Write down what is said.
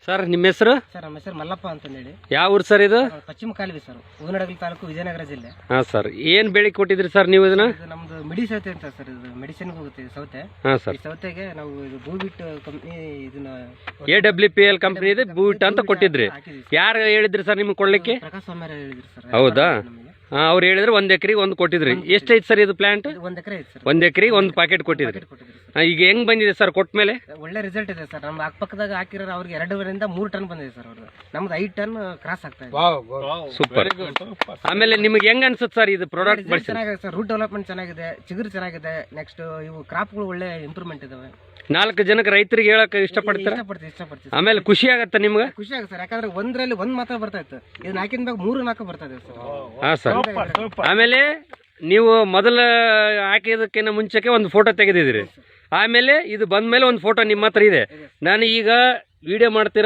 Sir ನಿಮ್ಮ ಹೆಸರು? Sir ನಮ್ಮ ಹೆಸರು ಮಲ್ಲಪ್ಪ ಅಂತ ಹೇಳಿ. ಯಾವ ಊರು ಸರ್ ಇದು? ಪಶ್ಚಿಮ ಕಾಲುವೆ ಸರ್, ಹೂವಿನಡಗಲಿ ತಾಲೂಕು, ವಿಜಯನಗರ ಜಿಲ್ಲೆ. ಹಾಂ ಸರ್, ಏನು ಬೆಳೆ ಕೊಟ್ಟಿದ್ರಿ ಸರ್ ನೀವು ಇದನ್ನ? ಇದು ನಮ್ದು ಮಿಡಿ ಸೌತೆ ಅಂತ ಸರ್, ಇದು ಮೆಡಿಸಿನ್ಗೆ ಹೋಗುತ್ತೆ ಈ ಸೌತೆ. ಹಾಂ ಸರ್, ಈ ಸೌತೆಗೆ ನಾವು ಇದು ಬೂಬಿಟ್ ಕಂಪ್ನಿ ಇದನ್ನ AWPL ಕಂಪ್ನಿ ಇದೆ ಬೂಟ್ ಅಂತ ಕೊಟ್ಟಿದ್ರಿ. ಯಾರು ಹೇಳಿದ್ರಿ ಸರ್ ನಿಮ್ಗೆ ಕೊಡ್ಲಿಕ್ಕೆ? ಪ್ರಕಾಶ್ ಸ್ವಾಮಿ ಹೇಳಿದ್ರು ಸರ್. ಹೌದಾ? ಅವ್ರು ಹೇಳಿದ್ರೆ 1 ಎಕರೆಗೆ 1 ಕೊಟ್ಟಿದ್ರಿ. ಎಷ್ಟೈತೆ ಸರ್ ಇದು ಪ್ಲಾಂಟ್? 1 ಎಕರೆ ಐತೆ ಸರ್. 1 ಎಕರೆಗೆ 1 ಪ್ಯಾಕೆಟ್ ಕೊಟ್ಟಿದ್ರಿ. ಈಗ ಹೆಂಗ್ ಬಂದಿದೆ ಸರ್ ಕೊಟ್ಟ ಮೇಲೆ? ಒಳ್ಳೆ ರಿಸಲ್ಟ್ ಇದೆ ಸರ್. ನಮ್ಮ ಅಕ್ಕಪಕ್ಕದಾಗ ಹಾಕಿರೋ ಅವ್ರಿಗೆ 2.5 3 ಟನ್ ಬಂದಿದೆ ಸರ್. ಅವ್ರದ್ದು ನಮ್ದು 5 ಟನ್ ಕ್ರಾಸ್ ಆಗ್ತಾ ಇದೆ. ಸೂಪರ್. ಆಮೇಲೆ ನಿಮ್ಗೆ ಹೆಂಗ್ ಅನ್ಸುತ್ತೆ ಸರ್ ಇದು ಪ್ರಾಡಕ್ಟ್ ಬಳಸಿ? ಚೆನ್ನಾಗಿದೆ ಸರ್, ರೂಟ್ ಡೆವಲಪ್ಮೆಂಟ್ ಚೆನ್ನಾಗಿದೆ, ಚಿಗುರು ಚೆನ್ನಾಗಿದೆ. ನೆಕ್ಸ್ಟ್ ಇವು ಕ್ರಾಪ್ಗಳು ಒಳ್ಳೆ ಇಂಪ್ರೂವ್ಮೆಂಟ್ ಇದಾವೆ. 4 ಜನಕ್ಕೆ ರೈತರಿಗೆ ಹೇಳಕ್ ಇಷ್ಟಪಡ್ತಾರೆ. ಇಷ್ಟಪಡ್ತೀವಿ. ಆಮೇಲೆ ಖುಷಿ ಆಗತ್ತ ನಿಮ್ಗೆ? ಖುಷಿ ಆಗುತ್ತೆ ಸರ್, ಯಾಕಂದ್ರೆ ಒಂದ್ರಲ್ಲಿ 1 ಮಾತ್ರ ಬರ್ತಾ ಇತ್ತು, ಇದನ್ನ ಹಾಕಿದ ಮ್ಯಾಗ 3-4 ಬರ್ತಾ ಇದೆ ಸರ್. ಹಾ ಸರ್. ಆಮೇಲೆ ನೀವು ಮೊದಲ ಹಾಕಿದಕ್ಕಿಂತ ಮುಂಚೆಗೆ ಒಂದು ಫೋಟೋ ತೆಗೆದಿದ್ದೀರಿ. ಆಮೇಲೆ ಇದು ಬಂದ ಮೇಲೆ ಒಂದು ಫೋಟೋ ನಿಮ್ಮ ಹತ್ರ ಇದೆ. ನಾನು ಈಗ ವಿಡಿಯೋ ಮಾಡ್ತಿರೋದು